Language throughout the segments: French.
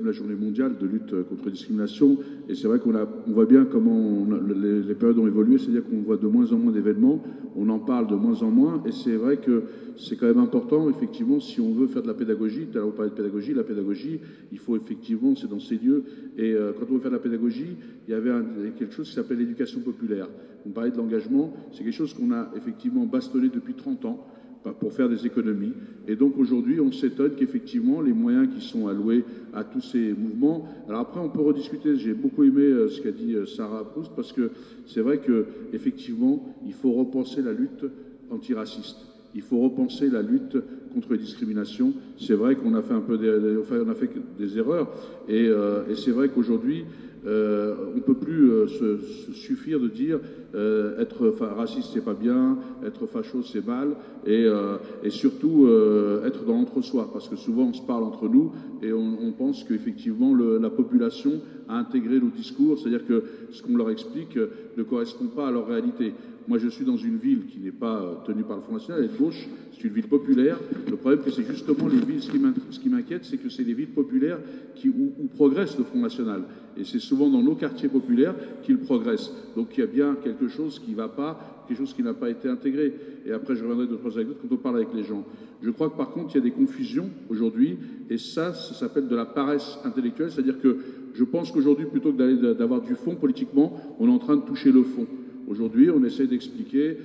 la journée mondiale de lutte contre la discrimination, et c'est vrai qu'on voit bien comment les périodes ont évolué, c'est-à-dire qu'on voit de moins en moins d'événements, on en parle de moins en moins, et c'est vrai que c'est quand même important, effectivement, si on veut faire de la pédagogie, tout à l'heure on parlait de pédagogie, la pédagogie, il faut effectivement, c'est dans ces lieux, et quand on veut faire de la pédagogie, il y avait quelque chose qui s'appelait l'éducation populaire. On parlait de l'engagement, c'est quelque chose qu'on a effectivement bastonné depuis 30 ans, pour faire des économies. Et donc aujourd'hui, on s'étonne qu'effectivement, les moyens qui sont alloués à tous ces mouvements... Alors après, on peut rediscuter. J'ai beaucoup aimé ce qu'a dit Sarah Proust, parce que c'est vrai qu'effectivement, il faut repenser la lutte antiraciste. Il faut repenser la lutte contre les discriminations. C'est vrai qu'on a fait on a fait des erreurs. Et c'est vrai qu'aujourd'hui, on ne peut plus se suffire de dire être raciste c'est pas bien, être facho c'est mal, et surtout être dans l'entre-soi, parce que souvent on se parle entre nous et on pense qu'effectivement la population a intégré nos discours, c'est-à-dire que ce qu'on leur explique ne correspond pas à leur réalité. Moi, je suis dans une ville qui n'est pas tenue par le Front National, elle est de gauche, c'est une ville populaire. Le problème, c'est justement les villes, ce qui m'inquiète, c'est que c'est les villes populaires où progresse le Front National. Et c'est souvent dans nos quartiers populaires qu'il progresse. Donc il y a bien quelque chose qui ne va pas, quelque chose qui n'a pas été intégré. Et après, je reviendrai d'autres anecdotes quand on parle avec les gens. Je crois que par contre, il y a des confusions aujourd'hui, et ça s'appelle de la paresse intellectuelle, c'est-à-dire que je pense qu'aujourd'hui, plutôt que d'avoir du fond politiquement, on est en train de toucher le fond. Aujourd'hui, on essaie d'expliquer,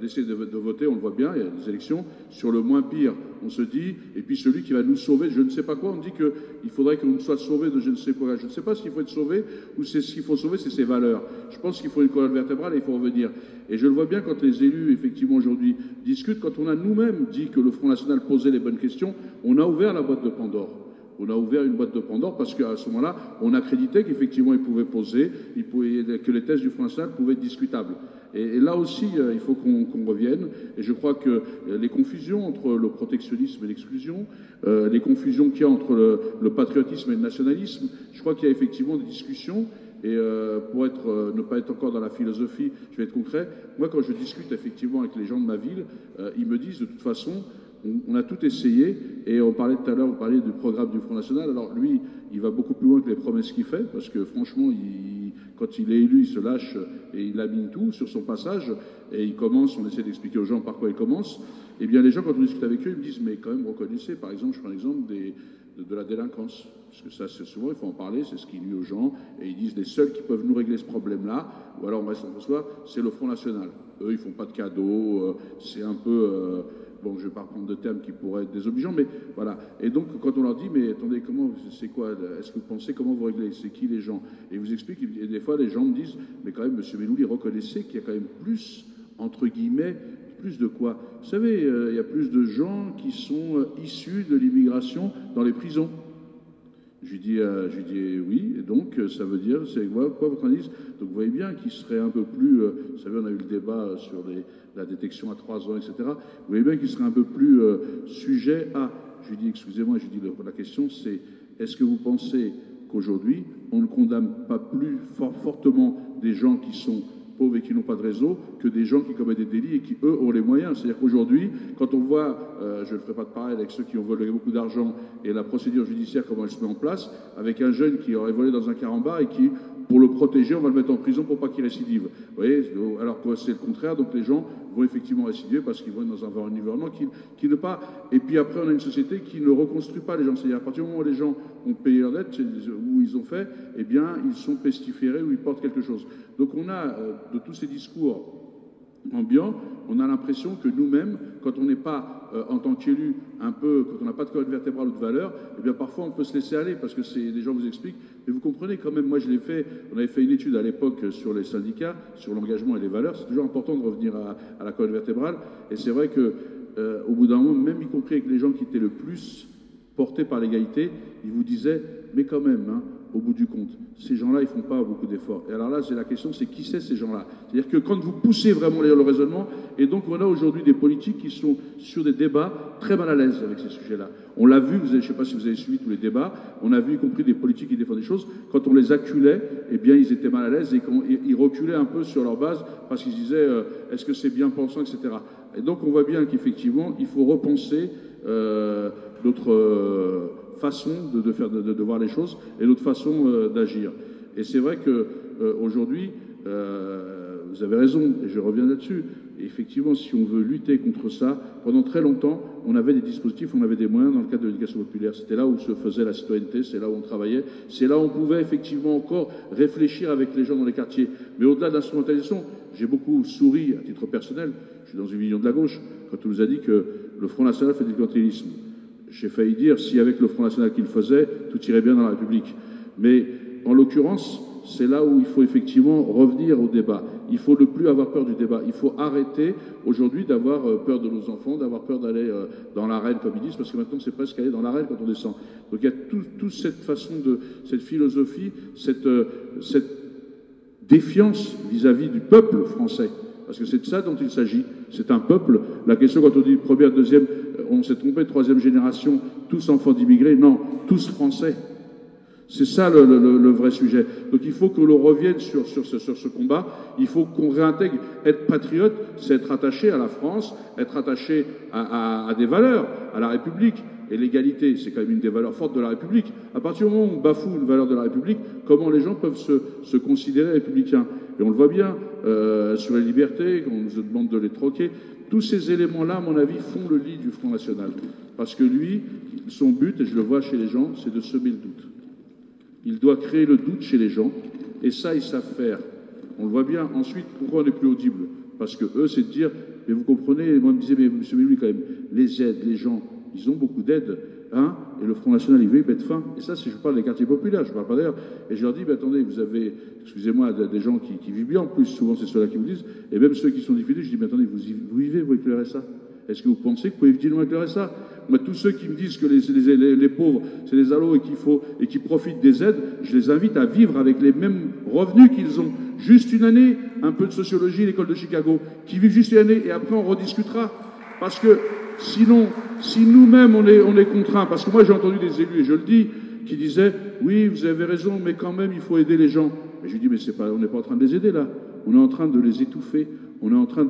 d'essayer de voter, on le voit bien, il y a des élections, sur le moins pire, on se dit, et puis celui qui va nous sauver, je ne sais pas quoi, on dit qu'il faudrait qu'on soit sauvé de je ne sais quoi. Je ne sais pas s'il faut être sauvé, ou ce qu'il faut sauver, c'est ses valeurs. Je pense qu'il faut une colonne vertébrale et il faut revenir. Et je le vois bien quand les élus, effectivement, aujourd'hui, discutent, quand on a nous-mêmes dit que le Front National posait les bonnes questions, on a ouvert la boîte de Pandore. On a ouvert une boîte de Pandore parce qu'à ce moment-là, on accréditait qu'effectivement, ils pouvaient poser, que les thèses du Front National pouvaient être discutables. Et là aussi, il faut qu'on revienne. Et je crois que les confusions entre le protectionnisme et l'exclusion, les confusions qu'il y a entre le patriotisme et le nationalisme, je crois qu'il y a effectivement des discussions. Et pour ne pas être encore dans la philosophie, je vais être concret. Moi, quand je discute effectivement avec les gens de ma ville, ils me disent de toute façon, on a tout essayé, et on parlait tout à l'heure, vous parliez du programme du Front National. Alors lui, il va beaucoup plus loin que les promesses qu'il fait, parce que franchement, quand il est élu, il se lâche et il amine tout sur son passage, et il commence, on essaie d'expliquer aux gens par quoi il commence. Et bien les gens, quand on discute avec eux, ils me disent, mais quand même, reconnaissez, par exemple, je prends l'exemple de la délinquance, parce que ça, c'est souvent, il faut en parler, c'est ce qui nuit aux gens, et ils disent, les seuls qui peuvent nous régler ce problème-là, ou alors on reste entre soi, c'est le Front National. Eux, ils font pas de cadeaux, c'est un peu... Bon, je ne vais pas reprendre de termes qui pourraient être désobligeants, mais voilà. Et donc, quand on leur dit, mais attendez, c'est quoi, est-ce que vous pensez, comment vous réglez, c'est qui les gens? Et ils vous expliquent, et des fois, les gens me disent, mais quand même, M. Bellouli, reconnaissez qu'il y a quand même plus, entre guillemets, plus de quoi? Vous savez, il y a plus de gens qui sont issus de l'immigration dans les prisons. Je lui dis oui, et donc ça veut dire, c'est quoi votre analyse? Donc vous voyez bien qu'il serait un peu plus, vous savez, on a eu le débat sur la détection à 3 ans, etc. Vous voyez bien qu'il serait un peu plus sujet à... Je lui dis, excusez-moi, je lui dis, la question c'est, est-ce que vous pensez qu'aujourd'hui, on ne condamne pas plus fortement des gens qui sont pauvres et qui n'ont pas de réseau, que des gens qui commettent des délits et qui, eux, ont les moyens. C'est-à-dire qu'aujourd'hui, quand on voit, je ne ferai pas de parallèle avec ceux qui ont volé beaucoup d'argent et la procédure judiciaire, comment elle se met en place, avec un jeune qui aurait volé dans un carambar et qui, pour le protéger, on va le mettre en prison pour pas qu'il récidive. Vous voyez, alors que c'est le contraire, donc les gens vont effectivement récidiver parce qu'ils vont être dans un environnement qui ne pas... Et puis après, on a une société qui ne reconstruit pas les gens. C'est-à-dire à partir du moment où les gens ont payé leur dette, où ils ont fait, eh bien, ils sont pestiférés ou ils portent quelque chose. Donc on a, de tous ces discours ambiants, on a l'impression que nous-mêmes, quand on n'est pas, en tant qu'élu, un peu, quand on n'a pas de colonne vertébrale ou de valeur, eh bien parfois on peut se laisser aller, parce que les gens vous expliquent, mais vous comprenez quand même, moi je l'ai fait, on avait fait une étude à l'époque sur les syndicats, sur l'engagement et les valeurs, c'est toujours important de revenir à la colonne vertébrale, et c'est vrai que au bout d'un moment, même y compris avec les gens qui étaient le plus portés par l'égalité, ils vous disaient, mais quand même, hein, au bout du compte, ces gens-là, ils font pas beaucoup d'efforts. Et alors là, la question, c'est qui c'est ces gens-là? C'est-à-dire que quand vous poussez vraiment le raisonnement, et donc on a aujourd'hui des politiques qui sont sur des débats très mal à l'aise avec ces sujets-là. On l'a vu, je ne sais pas si vous avez suivi tous les débats, on a vu y compris des politiques qui défendent des choses, quand on les acculait, eh bien ils étaient mal à l'aise et ils reculaient un peu sur leur base parce qu'ils disaient est-ce que c'est bien pensant, etc. Et donc on voit bien qu'effectivement, il faut repenser notre façon de voir les choses et notre façon d'agir. Et c'est vrai qu'aujourd'hui, vous avez raison, et je reviens là-dessus. Effectivement, si on veut lutter contre ça, pendant très longtemps, on avait des dispositifs, on avait des moyens dans le cadre de l'éducation populaire. C'était là où se faisait la citoyenneté, c'est là où on travaillait, c'est là où on pouvait effectivement encore réfléchir avec les gens dans les quartiers. Mais au-delà de l'instrumentalisation, j'ai beaucoup souri à titre personnel. Je suis dans une vision de la gauche quand on nous a dit que le Front National fait du clientélisme. J'ai failli dire, si avec le Front National qu'il faisait, tout irait bien dans la République. Mais en l'occurrence, c'est là où il faut effectivement revenir au débat. Il faut ne plus avoir peur du débat. Il faut arrêter aujourd'hui d'avoir peur de nos enfants, d'avoir peur d'aller dans l'arène, comme ils disent, parce que maintenant c'est presque aller dans l'arène quand on descend. Donc il y a toute cette façon cette philosophie, cette défiance vis-à-vis du peuple français. Parce que c'est de ça dont il s'agit. C'est un peuple. La question quand on dit première, deuxième, on s'est trompé, troisième génération, tous enfants d'immigrés. Non, tous français. C'est ça le vrai sujet. Donc il faut que l'on revienne sur ce combat. Il faut qu'on réintègre. Être patriote, c'est être attaché à la France, être attaché à des valeurs, à la République. Et l'égalité, c'est quand même une des valeurs fortes de la République. À partir du moment où on bafoue une valeur de la République, comment les gens peuvent se considérer républicains? Et on le voit bien sur les libertés, quand on nous demande de les troquer. Tous ces éléments-là, à mon avis, font le lit du Front National. Parce que lui, son but, et je le vois chez les gens, c'est de semer le doute. Il doit créer le doute chez les gens, et ça, ils savent faire. On le voit bien. Ensuite, pourquoi on n'est plus audible? Parce que eux, c'est de dire, mais vous comprenez, moi, je me disais, mais monsieur Méloui, quand même, les aides, les gens, ils ont beaucoup d'aides, hein, et le Front National, il veut y mettre fin. Et ça, si je parle des quartiers populaires, je ne parle pas d'ailleurs. Et je leur dis, mais attendez, vous avez, excusez-moi, des gens qui vivent bien, en plus, souvent, c'est ceux-là qui vous disent, et même ceux qui sont diffusés, je dis, mais attendez, vous vivez, vous, avec le RSA? Est-ce que vous pensez que vous pouvez vivre dignement avec le RSA? Moi, tous ceux qui me disent que les pauvres, c'est des allos et qui profitent des aides, je les invite à vivre avec les mêmes revenus qu'ils ont. Juste une année, un peu de sociologie, l'école de Chicago, qui vivent juste une année, et après on rediscutera. Parce que sinon, si nous-mêmes on est contraints, parce que moi j'ai entendu des élus, et je le dis, qui disaient, oui, vous avez raison, mais quand même il faut aider les gens. Mais je lui dis, mais on n'est pas en train de les aider là, on est en train de les étouffer. On est en train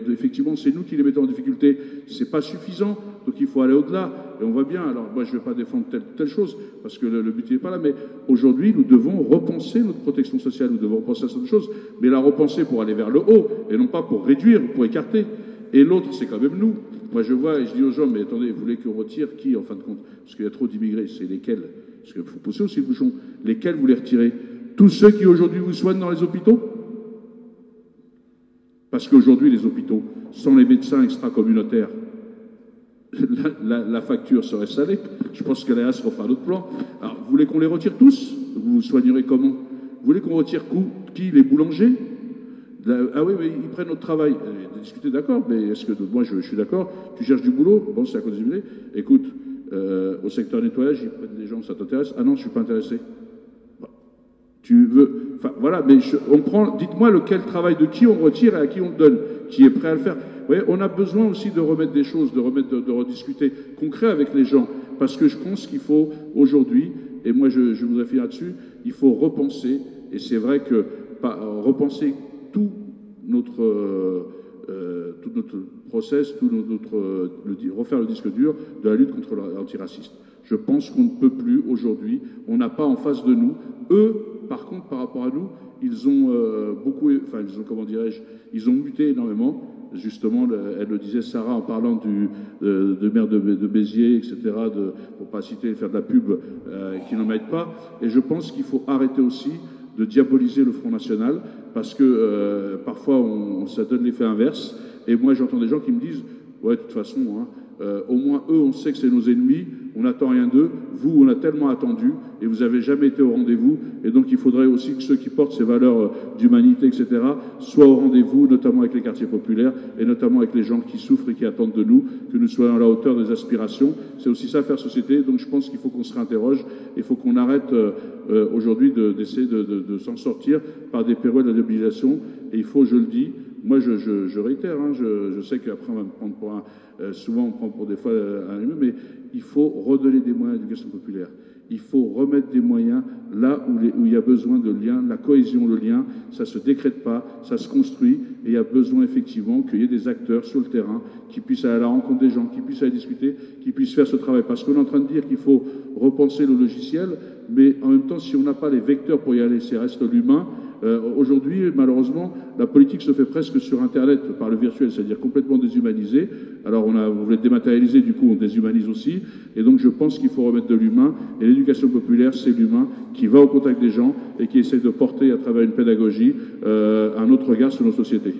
effectivement, c'est nous qui les mettons en difficulté. C'est pas suffisant, donc il faut aller au-delà. Et on voit bien, alors moi je ne vais pas défendre telle chose, parce que le but n'est pas là, mais aujourd'hui nous devons repenser notre protection sociale, nous devons repenser à cette chose, mais la repenser pour aller vers le haut, et non pas pour réduire ou pour écarter. Et l'autre, c'est quand même nous. Moi je vois et je dis aux gens, mais attendez, vous voulez qu'on retire qui en fin de compte? Parce qu'il y a trop d'immigrés, c'est lesquels? Parce qu'il faut pousser aussi le bouchon. Lesquels vous les retirez? Tous ceux qui aujourd'hui vous soignent dans les hôpitaux? Parce qu'aujourd'hui, les hôpitaux, sans les médecins extra-communautaires, la facture serait salée. Je pense que l'AS refera d'autres plans. Alors, vous voulez qu'on les retire tous? Vous vous soignerez comment? Vous voulez qu'on retire qui? Les boulangers? Ah oui, mais ils prennent notre travail. Discuter, d'accord, mais est-ce que moi, je suis d'accord? Tu cherches du boulot? Bon, c'est à cause du boulot. Écoute, au secteur nettoyage, ils prennent des gens, ça t'intéresse? Ah non, je ne suis pas intéressé. Tu veux... Enfin, voilà, mais on prend... Dites-moi lequel travail de qui on retire et à qui on le donne, qui est prêt à le faire. Vous voyez, on a besoin aussi de remettre des choses, de rediscuter concret avec les gens, parce que je pense qu'il faut aujourd'hui, et moi je voudrais finir là-dessus, il faut repenser, et c'est vrai que repenser tout notre process, refaire le disque dur de la lutte contre l'antiraciste. Je pense qu'on ne peut plus aujourd'hui, on n'a pas en face de nous. Eux, par contre, par rapport à nous, ils ont ils ont muté énormément. Justement, elle le disait, Sarah, en parlant de maire de Béziers, etc., pour pas citer, faire de la pub, qui n'en m'aide pas. Et je pense qu'il faut arrêter aussi de diaboliser le Front National, parce que parfois, ça donne l'effet inverse. Et moi, j'entends des gens qui me disent, ouais, de toute façon, hein, au moins eux, on sait que c'est nos ennemis, on n'attend rien d'eux. Vous, on a tellement attendu et vous n'avez jamais été au rendez-vous. Et donc, il faudrait aussi que ceux qui portent ces valeurs d'humanité, etc., soient au rendez-vous, notamment avec les quartiers populaires et notamment avec les gens qui souffrent et qui attendent de nous, que nous soyons à la hauteur des aspirations. C'est aussi ça, faire société. Donc, je pense qu'il faut qu'on se réinterroge. Il faut qu'on arrête aujourd'hui d'essayer de s'en sortir par des périodes de démobilisation. Et il faut, je le dis, moi, je réitère, hein, je sais qu'après, on va me prendre pour souvent, on prend pour des fois un humain, mais il faut redonner des moyens à l'éducation populaire. Il faut remettre des moyens là où il y a besoin de liens, la cohésion, le lien, ça ne se décrète pas, ça se construit, et il y a besoin effectivement qu'il y ait des acteurs sur le terrain qui puissent aller à la rencontre des gens, qui puissent aller discuter, qui puissent faire ce travail. Parce qu'on est en train de dire qu'il faut repenser le logiciel, mais en même temps, si on n'a pas les vecteurs pour y aller, c'est reste l'humain. Aujourd'hui, malheureusement, la politique se fait presque sur Internet, par le virtuel, c'est-à-dire complètement déshumanisé. Alors, on voulait dématérialiser, du coup, on déshumanise aussi. Et donc, je pense qu'il faut remettre de l'humain. Et l'éducation populaire, c'est l'humain qui va au contact des gens et qui essaie de porter, à travers une pédagogie, un autre regard sur nos sociétés.